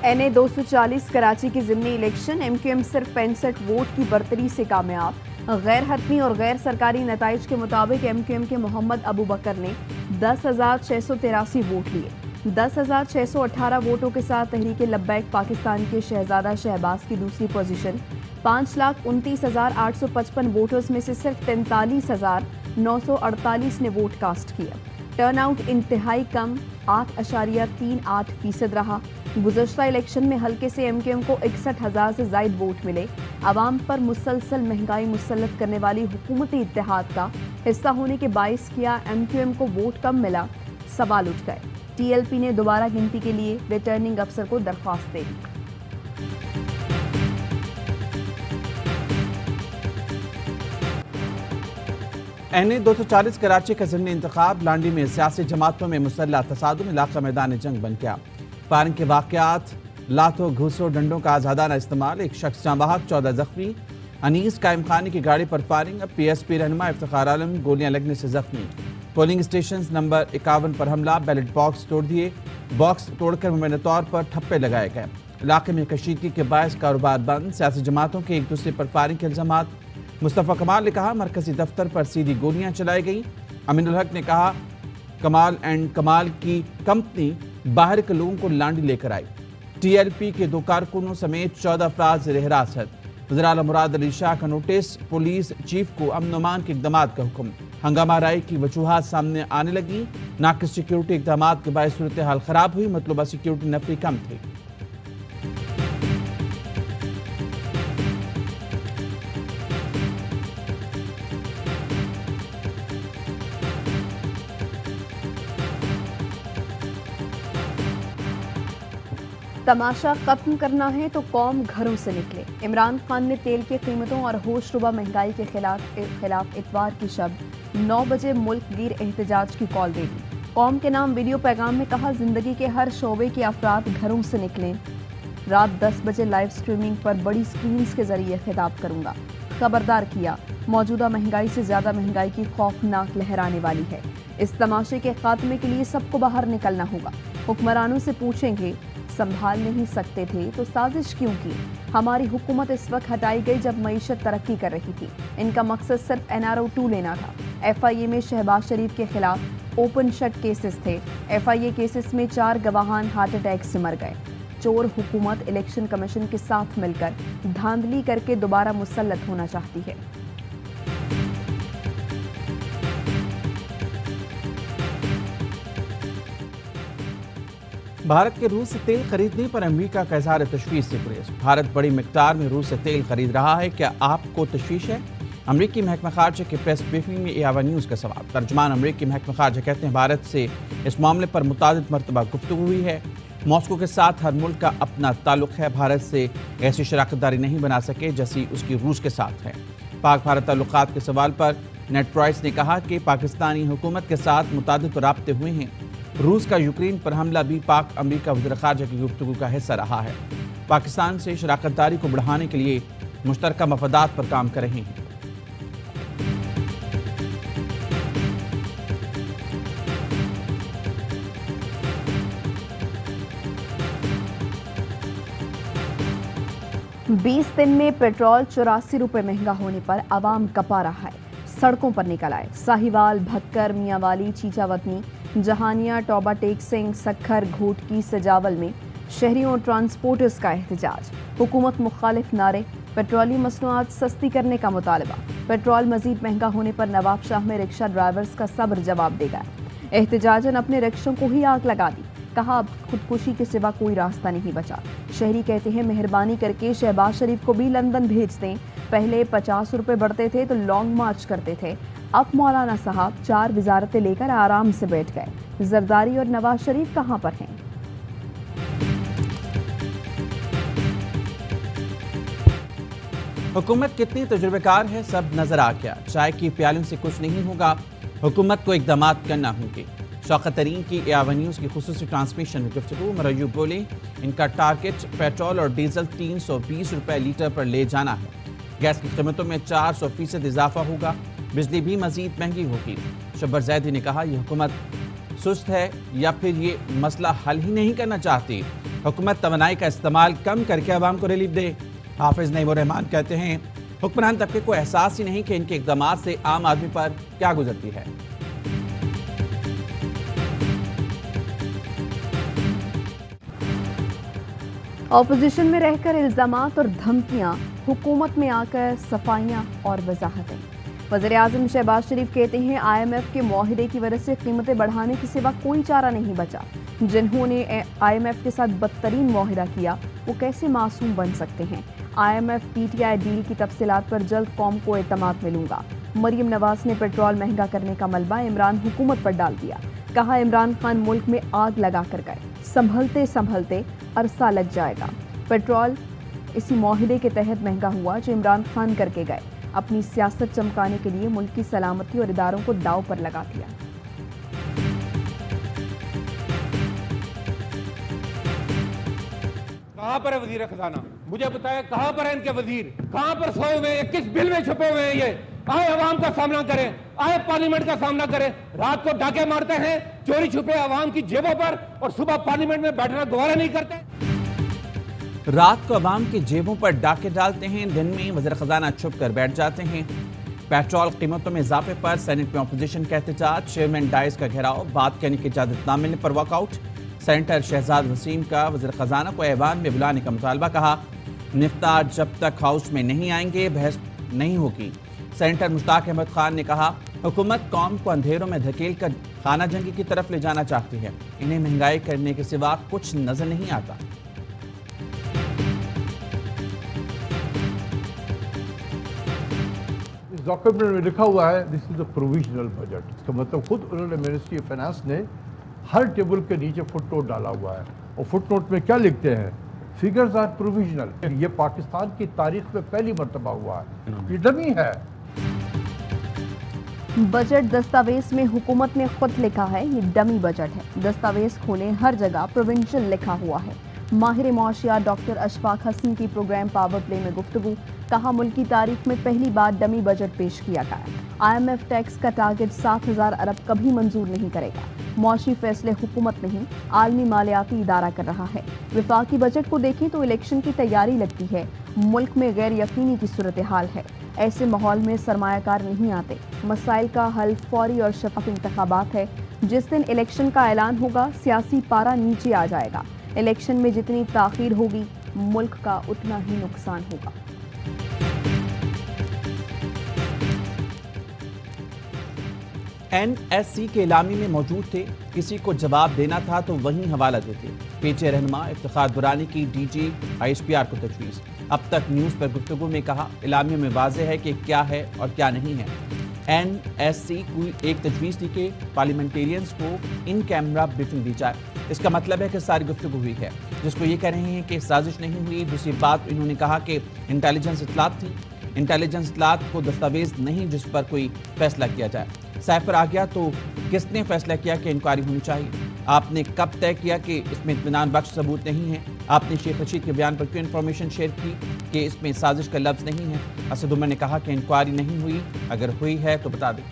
NA 240 Karachi की ज़िमनी election MQM सिर्फ 65 vote की बढ़तरी से कामयाब। गैर हतमी और गैर सरकारी नताइज के मुताबिक MQM के मोहम्मद अबू बकर ने 10,683 वोट लिए। 10,618 वोटों के साथ तहरीक लब्बैक पाकिस्तान के शहजादा शहबाज की दूसरी पोजीशन। 5,29,855 वोटर्स में से सिर्फ 43,948 ने वोट कास्ट किया। टर्न आउट इंतहाई कम 8.38% रहा। गुज़श्ता इलेक्शन में हल्के से MQM को 61,000 से ज़ायद वोट मिले। अवाम पर मुसलसल महंगाई मुसल्लत करने वाली हुकूमती इत्तेहाद का हिस्सा होने के बाइस किया MQM को वोट कम मिला, सवाल उठ गए। TLP ने दोबारा गिनती के लिए रिटर्निंग अफसर को दरख्वास्त दे दी। NA 240 कराची का ज़िमनी इंतखाब लांडी में सियासी जमातों में मुसल्लह तसादुम इलाका मैदान जंग बन गया। फायरिंग के वाक़यात, लातों घूसों डंडों का आज़ादाना इस्तेमाल, एक शख्स जाँ बहक 14 जख्मी। अनीस कायम खानी की गाड़ी पर फायरिंग, PSP रहनुमा इफ्तिखार आलम गोलियां लगने से जख्मी। पोलिंग स्टेशन नंबर 51 पर हमला, बैलेट बॉक्स तोड़ दिए। बॉक्स तोड़कर मुमैना तौर पर ठप्पे लगाए गए। इलाके में कशीदगी के बायस कारोबार बंद। सियासी जमातों के एक दूसरे पर फायरिंग के इल्जामात। मुस्तफ़ा कमाल ने कहा मरकजी दफ्तर पर सीधी गोलियां चलाई गई। अमीनुल हक ने कहा कमाल एंड कमाल की कंपनी बाहर के लोगों को लांडी लेकर आई। TLP के 2 कारकुनों समेत 14 अफराद ज़ेर हिरासत। वज़ीर आला मुराद अली शाह का नोटिस, पुलिस चीफ को अमन अमान के इक़दामात का हुक्म। हंगामा राय की वजूहात सामने आने लगी। नाक़िस सिक्योरिटी इक़दामात के बायस सूरत हाल ख़राब हुई, मतलूबा सिक्योरिटी नफरी कम थी। तमाशा खत्म करना है तो कौम घरों से निकले। इमरान खान ने तेल की कीमतों और होशरुबा महंगाई के खिलाफ इतवार की शब 9 बजे मुल्क गिर एहतजाज की कॉल दे दी। कौम के नाम वीडियो पैगाम में कहा जिंदगी के हर शोबे के अफराद घरों से निकलें। रात 10 बजे लाइव स्ट्रीमिंग पर बड़ी स्क्रीन्स के जरिए खिताब करूंगा। खबरदार किया, मौजूदा महंगाई से ज्यादा महंगाई की खौफनाक लहर आने वाली है। इस तमाशे के खात्मे के लिए सबको बाहर निकलना होगा। हुक्मरानों से पूछेंगे संभाल नहीं सकते थे तो साजिश क्यों की। हमारी हुकूमत इस वक्त हटाई गई जब मईशत तरक्की कर रही थी। इनका मकसद सिर्फ NRO 2 लेना था। FIA में शहबाज शरीफ के खिलाफ ओपन शट केसेस थे। FIA केसेस में 4 गवाहान हार्ट अटैक से मर गए। चोर हुकूमत इलेक्शन कमीशन के साथ मिलकर धांधली करके दोबारा मुसल्लत होना चाहती है। भारत के रूस से तेल खरीदने पर अमेरिका का इज़हार तशवीश से गुरेज। भारत बड़ी मिकदार में रूस से तेल खरीद रहा है, क्या आपको तशवीश है? अमरीकी महकमा खारजा के प्रेस ब्रीफिंग में AWA न्यूज़ का सवाल। तर्जुमान अमरीकी महकमा खारजा कहते हैं भारत से इस मामले पर मुतादिद मरतबा गुफ्तगू हुई है। मॉस्को के साथ हर मुल्क का अपना ताल्लुक है। भारत से ऐसी शराकतदारी नहीं बना सके जैसी उसकी रूस के साथ है। पाक भारत ताल्लुकात के सवाल पर नेड प्राइस ने कहा कि पाकिस्तानी हुकूमत के साथ मुतादिद राब्ते हुए हैं। रूस का यूक्रेन पर हमला भी पाक अमरीका वज़ीर ख़ारजा की गुफ्तगू का हिस्सा रहा है। पाकिस्तान से शराकतदारी को बढ़ाने के लिए मुश्तरका मफादात पर काम कर रहे हैं। बीस दिन में पेट्रोल 84 रुपये महंगा होने पर आवाम कपा रहा है। सड़कों पर निकल आए। साहिवाल, भक्कर, मियांवाली, चीचावतनी, जहानिया, टोबा टेक सिंह, सखर, घोटकी, सजावल में शहरियों और ट्रांसपोर्टर्स का एहतजाज। हुकूमत मुखालिफ नारे। पेट्रोलियम मसनूआत सस्ती करने का मुतालबा। पेट्रोल मजीद महंगा होने पर नवाब शाह में रिक्शा ड्राइवर्स का सब्र जवाब देगा। एहतजाजन अपने रिक्शों को ही आग लगा दी। कहा अब खुदकुशी के सिवा कोई रास्ता नहीं बचा। शहरी कहते हैं मेहरबानी करके शहबाज शरीफ को भी लंदन भेज दें। पहले 50 रुपये बढ़ते थे तो लॉन्ग मार्च करते थे। अब मौलाना साहब 4 वजारतें लेकर आराम से बैठ गए। जरदारी और नवाज शरीफ कहाँ पर हैं? हुकूमत कितनी तजुर्बेकार है सब नजर आ गया। चाय की प्यालों से कुछ नहीं होगा, हुकूमत को इक़दामात करना होंगे। शौकत तरीन की AWA न्यूज़ की खुसूसी ट्रांसमिशन में गुफ्तगू। मरयूब बोले इनका टारगेट पेट्रोल और डीजल 320 रुपये लीटर पर ले जाना है। गैस की कीमतों में 400% इजाफा होगा। बिजली भी मजीद महंगी होगी। शब्बर जैदी ने कहा यह हुकूमत सुस्त है या फिर ये मसला हल ही नहीं करना चाहती। हुकूमत तवानाई का इस्तेमाल कम करके अवाम को रिलीफ दे। हाफिज नईमुर रहमान कहते हैं हुक्मरान तबके को एहसास ही नहीं कि इनके इक़दाम से आम आदमी पर क्या गुजरती है। ऑपोजिशन में रहकर इल्जामात और धमकियां, हुकूमत में आकर सफाइयां और वजाहतें। वज़ीर-ए-आज़म शहबाज शरीफ कहते हैं IMF के मुआहिदे की वजह से कीमतें बढ़ाने के सिवा कोई चारा नहीं बचा। जिन्होंने IMF के साथ बदतरीन मुआहिदा किया वो कैसे मासूम बन सकते हैं। IMF PTI डील की तफसीलात पर जल्द कौम को एतमाद मिलूंगा। मरियम नवाज ने पेट्रोल महंगा करने का मलबा इमरान हुकूमत पर डाल दिया। कहा इमरान खान मुल्क में आग लगा कर गए, संभलते संभलते अरसा लग जाएगा। पेट्रोल इसी मुआहिदे के तहत महंगा हुआ जो इमरान खान करके गए। अपनी सियासत चमकाने के लिए मुल्क की सलामती और इदारों को दाव पर लगा दिया। कहाँ पर है वजीर खजाना? मुझे बताया कहाँ पर है इनके वजीर? कहाँ पर सोए हुए हैं? किस बिल में छुपे हुए हैं? ये आए अवाम का सामना करें, आए पार्लियामेंट का सामना करें। रात को डाके मारते हैं चोरी छुपे अवाम की जेबों पर और सुबह पार्लियामेंट में बैठना गवारा नहीं करते। रात को अवाम की जेबों पर डाके डालते हैं, दिन में वज़ीर खजाना छुप कर बैठ जाते हैं। पेट्रोल कीमतों में इजाफे पर सेनेट में अपोजिशन का एहतजाज, चेयरमैन डाइस का घेराव, बात कहने की इजाजत न मिलने पर वॉकआउट। सेनेटर शहजाद वसीम का वज़ीर खजाना को ऐवान में बुलाने का मुतालबा। कहा निफ्तार जब तक हाउस में नहीं आएंगे बहस नहीं होगी। सेनेटर मुश्ताक अहमद खान ने कहा हुकूमत कौम को अंधेरों में धकेल कर खाना जंगी की तरफ ले जाना चाहती है। इन्हें महंगाई करने के सिवा कुछ नजर नहीं आता। डॉक्यूमेंट में लिखा हुआ है this is the provisional budget. इसका मतलब खुद उन्होंने मिनिस्ट्री ऑफ फाइनेंस ने हर टेबल के नीचे फुटनोट डाला हुआ है और फुटनोट में क्या लिखते हैं? Figures are provisional. ये पाकिस्तान की तारीख में पहली मर्तबा हुआ है, ये डमी है। बजट दस्तावेज में हुकूमत ने खुद लिखा है ये डमी बजट है। दस्तावेज खोलें हर जगह प्रोविंशियल लिखा हुआ है। माहिर मुआशियात डॉक्टर अशफाक हसन की प्रोग्राम पावर प्ले में गुफ्तगू। कहा मुल्क की तारीख में पहली बार डमी बजट पेश किया गया। IMF टैक्स का टारगेट 7,000 अरब कभी मंजूर नहीं करेगा। मौशी फैसले हुकूमत नहीं आलमी मालियाती इदारा कर रहा है। विफाकी बजट को देखें तो इलेक्शन की तैयारी लगती है। मुल्क में गैर यकीनी की सूरत हाल है। ऐसे माहौल में सरमायाकार नहीं आते। मसाइल का हल फौरी और शफाफ इंतखाबात है। जिस दिन इलेक्शन का ऐलान होगा सियासी पारा नीचे आ जाएगा। इलेक्शन में जितनी ताखीर होगी मुल्क का उतना ही नुकसान होगा। NSC के इलामी में मौजूद थे, किसी को जवाब देना था तो वहीं हवाला देते। PTI रहनुमा इफ्तिखार दुरानी की DG ISPR को तजवीज़। अब तक न्यूज़ पर गुफ्तगू में कहा इलामियों में वाज़ेह है कि क्या है और क्या नहीं है। NSC को एक तजवीज़ दी कि पार्लियामेंटेरियंस को इन कैमरा ब्रीफिंग दी जाए। इसका मतलब है कि सारी गुफ्तगू हुई है, जिसको ये कह रहे हैं कि साजिश नहीं हुई। दूसरी बात इन्होंने कहा कि इंटेलिजेंस इतलात थी। इंटेलिजेंस इतलात को दस्तावेज नहीं जिस पर कोई फैसला किया जाए। साइफर आ गया तो किसने फैसला किया कि इंक्वायरी होनी चाहिए? आपने कब तय किया कि इसमें इत्मीनान बख्श सबूत नहीं है? आपने शेख रशीद के बयान पर क्यों इन्फॉर्मेशन शेयर की कि इसमें साजिश का लफ्ज़ नहीं है? असद उमर ने कहा कि इंक्वायरी नहीं हुई, अगर हुई है तो बता दें।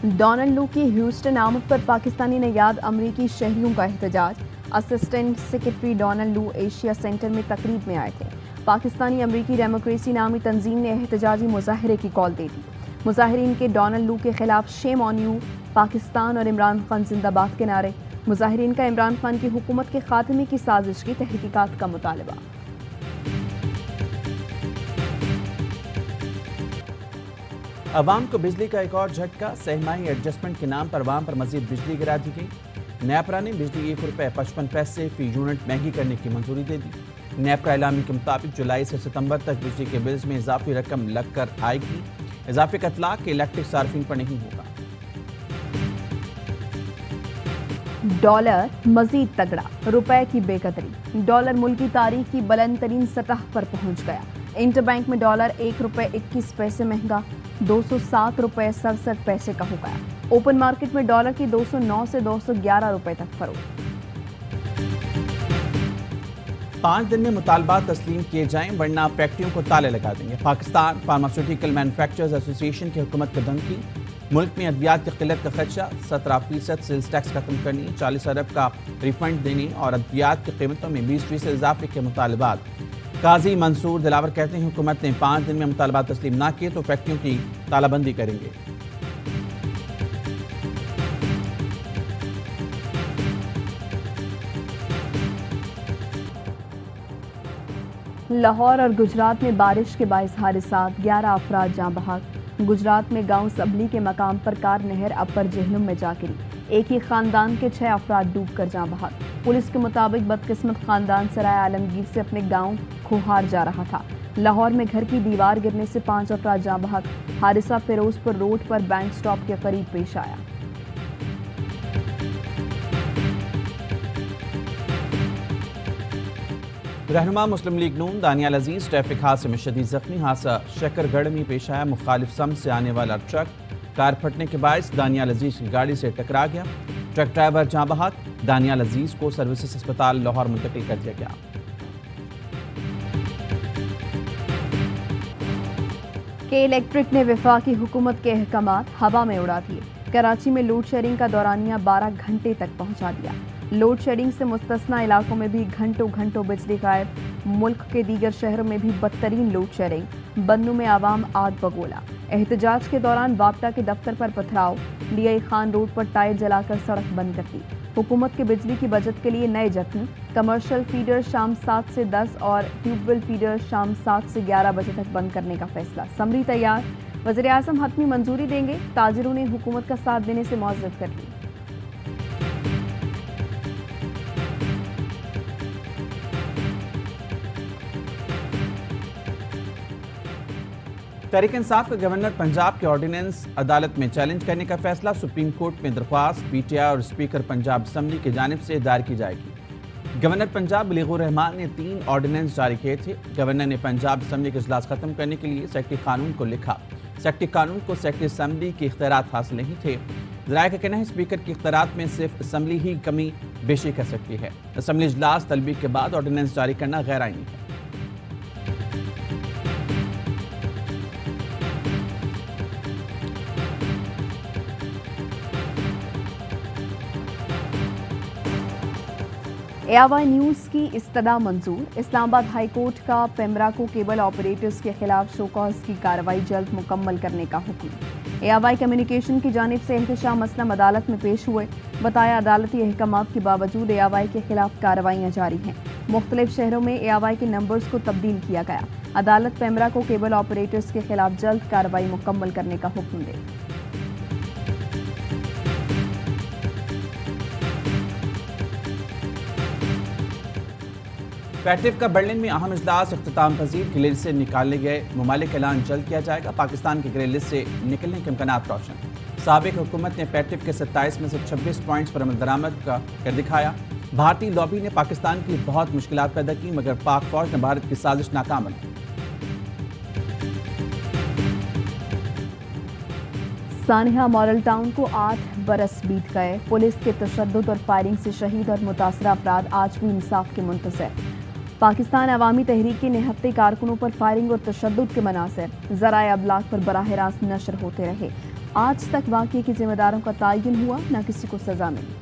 डोनाल्ड लू की ह्यूस्टन आमद पर पाकिस्तानी नयाद अमरीकी शहरियों का एहतजाज। असिस्टेंट सेक्रेटरी डोनाल्ड लू एशिया सेंटर में तकरीब में आए थे। पाकिस्तानी अमरीकी डेमोक्रेसी नामी तंजीम ने एहतजाजी मुजाहरे की कॉल दे दी। मुजाहिरीन के डोनाल्ड लू के खिलाफ शेम ऑन यू, पाकिस्तान और इमरान खान जिंदाबाद के नारे। मुजाहिरीन का इमरान खान की हुकूमत के खात्मे की साजिश की तहकीकात का मुतालबा। अवाम को बिजली का एक और झटका। सहमाही एडजस्टमेंट के नाम पर अवाम पर मजीद बिजली गिरा दी गई। नेपरा ने बिजली ₹1.55 फी यूनिट महंगी करने की मंजूरी दे दी। नेपरा एलामी के मुताबिक जुलाई से सितंबर तक बिजली के बिल्स में इजाफी रकम लगकर आएगी। इजाफे का इतलाक के इलेक्ट्रिक सार्फिन पर नहीं होगा। डॉलर मजीद तगड़ा, रुपए की बेकदरी। डॉलर मुल्क की तारीख की बुलंद तरीन सतह पर पहुंच गया। इंटरबैंक में डॉलर ₹1.21 महंगा 207 रुपये 67 पैसे का हो गया। ओपन मार्केट में डॉलर की 209 से 211 रुपए तक फरोख्त। 5 दिन में मुतालबात तस्लीम किए जाएं वरना फैक्ट्रियों को ताले लगा देंगे। पाकिस्तान फार्मास्यूटिकल मैन्युफैक्चरर्स एसोसिएशन की हुकूमत को धमकी। मुल्क में अद्वियात की किल्लत का खदशा। 17% सेल्स टैक्स खत्म करने, 40 अरब का रिफंड देने और अद्वियात की कीमतों में 20% इजाफे के मुतालबात। काजी मंसूर दिलावर कहते हैं हुकूमत ने 5 दिन में मुतालबात तस्लीम ना किए तो फैक्ट्रियों की तालाबंदी करेंगे। लाहौर और गुजरात में बारिश के बाइस हादसात, 11 अफराद जाँ बहक। गुजरात में गांव सबली के मकाम पर कार नहर अपर जहनुम में जा गिरी। एक ही खानदान के 6 अफराद डूब कर जाँ बहक। पुलिस के मुताबिक बदकिस्मत खानदान सराय आलमगीर से अपने गांव खोहार जा रहा था। लाहौर में घर की दीवार गिरने से 5 अफराद जाँ बहक। हादसा फिरोजपुर रोड पर बैंक स्टॉप के करीब पेश आया। रहनुमा मुस्लिम लीग नून दानियाल अजीज ट्रैफिक हादसे में शदीद जख्मी। हादसा शकरगढ़ में पेश आया। मुखालिफ समत से आने वाला ट्रक कार फटने के बायस दानियाल अजीज की गाड़ी से टकरा गया। ट्रक ड्राइवर जाँ बहक। दानियाल अजीज को सर्विसेज अस्पताल लाहौर मुंतकिल कर दिया गया। के इलेक्ट्रिक ने वफाकी हुकूमत के अहकामात हवा में उड़ा दिए। कराची में लोड शेडिंग का दौरानिया 12 घंटे तक पहुंचा दिया। लोड शेडिंग से मुस्तस्ना इलाकों में भी घंटों घंटों बिजली गायब। मुल्क के दीगर शहरों में भी बदतरीन लोड शेडिंग। बन्नू में आवाम आग बगोला। एहतजाज के दौरान वापटा के दफ्तर पर पथराव। लियाई खान रोड पर टायर जलाकर सड़क बंद कर दी। हुकूमत के बिजली की बचत के लिए नए जत्न। कमर्शियल फीडर शाम 7 से 10 और ट्यूबवेल फीडर शाम 7 से 11 बजे तक बंद करने का फैसला। समरी तैयार। वज़ीर आज़म हतमी मंजूरी देंगे। ताजिरों ने हुकूमत का साथ देने से मौजूद कर ली। तहरीक इंसाफ का गवर्नर पंजाब के ऑर्डिनेंस अदालत में चैलेंज करने का फैसला। सुप्रीम कोर्ट में दरख्वास्त पीटीआई और स्पीकर पंजाब असम्बली की जानिब से दायर की जाएगी। गवर्नर पंजाब बलीगुर रहमान ने 3 ऑर्डिनेंस जारी किए थे। गवर्नर ने पंजाब असम्बली के इजलास खत्म करने के लिए सेक्रेटरी कानून को लिखा। सेक्रेटरी कानून को सेक्रेटरी असम्बली के इख्तियारात हासिल नहीं थे। ज़राए का कहना है स्पीकर के इख्तियारात में सिर्फ असम्बली ही कमी बेशी कर सकती है। असम्बली इजलास तलबी के बाद ऑर्डिनेंस जारी करना गैर आईनी है। एआवाई न्यूज़ की इस्तदा मंजूर। इस्लामाबाद हाई कोर्ट का पेमराको केबल ऑपरेटर्स के खिलाफ शोकॉज की कार्रवाई जल्द मुकम्मल करने का हुक्म। एआवाई कम्युनिकेशन की जानिब से एहतशाम असलम अदालत में पेश हुए। बताया अदालती अहकामात के बावजूद एआवाई के खिलाफ कार्रवाइयाँ जारी हैं। मुख्तलिफ शहरों में एआवाई के नंबर्स को तब्दील किया गया। अदालत पेमराको केबल ऑपरेटर्स के खिलाफ जल्द कार्रवाई मुकम्मल करने का हुक्म दे। पैटिव का बर्लिन में अहम इजलास इख्तिताम पजीर। ग्रे लिस्ट से निकाले गए ममालिक का ऐलान जल्द किया जाएगा। पाकिस्तान के ग्रे लिस्ट से निकलने के इम्कानात रोशन। साबिक हुकूमत ने पैटिव के 27 में से 26 पॉइंट्स पर अमल दरामद कर दिखाया। भारतीय लॉबी ने पाकिस्तान की बहुत मुश्किलात पैदा की मगर पाक फौज ने भारत की साजिश नाकाम बनाई। सानिहा मॉडल टाउन को 8 बरस बीत गए। पुलिस के तशद्दुद और फायरिंग से शहीद और मुतासरा अफराद आज भी इंसाफ के मुंतज़िर। पाकिस्तान अवामी तहरीक के निहत्ते कारकुनों पर फायरिंग और तशद्दुद के मनासिर ज़राए अबलाग पर बराह रास्त नशर होते रहे। आज तक वाक़ये के जिम्मेदारों का तयन हुआ, न किसी को सजा मिली।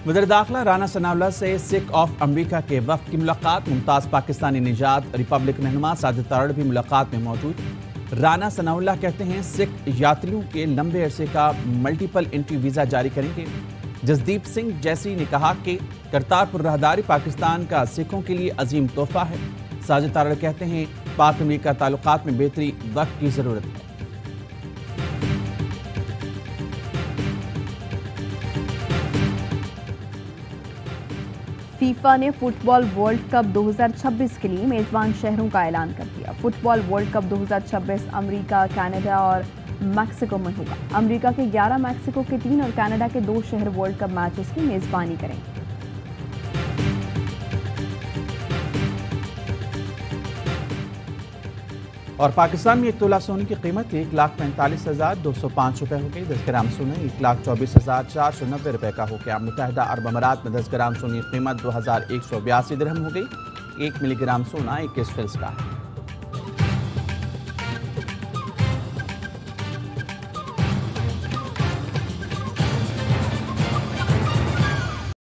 वज़ीर दाखिला राना सनाउल्लाह से सिख ऑफ अमरीका के वफ़द की मुलाकात। मुमताज़ पाकिस्तानी निजात रिपब्लिक रहनुमा साजिद तारड़ भी मुलाकात में मौजूद। राना सनाउल्लाह कहते हैं सिख यात्रियों के लंबे अरसे का मल्टीपल एंट्री वीज़ा जारी करेंगे। जसदीप सिंह जैसी ने कहा कि करतारपुर राहदारी पाकिस्तान का सिखों के लिए अजीम तोहफा है। साजिद तारड़ कहते हैं पाक अमरीका ताल्लुकात में बेहतरी वक्त की ज़रूरत है। फीफा ने फुटबॉल वर्ल्ड कप 2026 के लिए मेज़बान शहरों का ऐलान कर दिया। Football world cup 2026 America, Canada और मैक्सिको में होगा। अमेरिका के 11, मैक्सिको के 3 और कनाडा के 2 शहर वर्ल्ड कप मैचेस की मेज़बानी करेंगे। اور پاکستان میں 1 تولہ سونے کی قیمت 1,45,205 روپے ہو گئی۔ 10 گرام سونا 1,24,490 روپے کا ہو گیا۔ متحدہ عرب امارات میں 10 گرام سونے کی قیمت 2,182 درہم ہو گئی۔ 1 ملی گرام سونا 21 فلس کا ہے۔